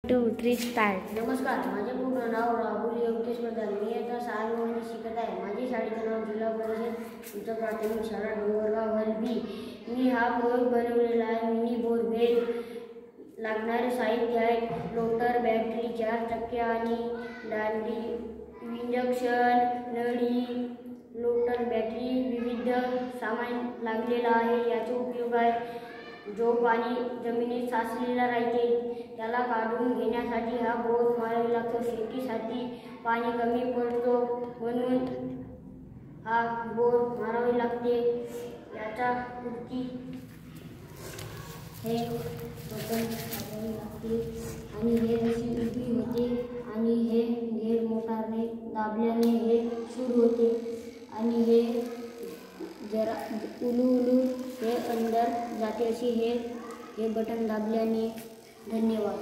2, 3 start. नमस्कार, माझे पूर्ण नाव राहुल योगेश प्रधान. मी आता 6वी वर्गात शिकत आहे. माझे शाळेचे नाव जिल्हा परिषद उच्च प्राथमिक शाळा डोंगरगाव हलबी. मी हा प्रयोग बनवलेला आहे. मिनी बोरवेल लागणारे साहित्य आहेत: लोटर, बॅटरी, 4 चक्के आणि दांडी, इंजेक्शन, नळी, लोटर, बॅटरी, विविध सामान लागलेलं आहे. याचा उपयोग आहे जो पाणी जमिनीत साचलेला राहते त्याला काढून घेण्यासाठी हा बोर मारावा लागतो. शेतीसाठी पाणी कमी पडतो म्हणून हा बोर मारावे लागते. याचा कृती हे बटन दाबावे लागते आणि हे अशी उभी होते आणि हे गेअर मोटारने दाबल्याने हे सुरू होते आणि हे जरा उलू हे अंदर जाते. अशी हे बटन दाबल्याने. धन्यवाद.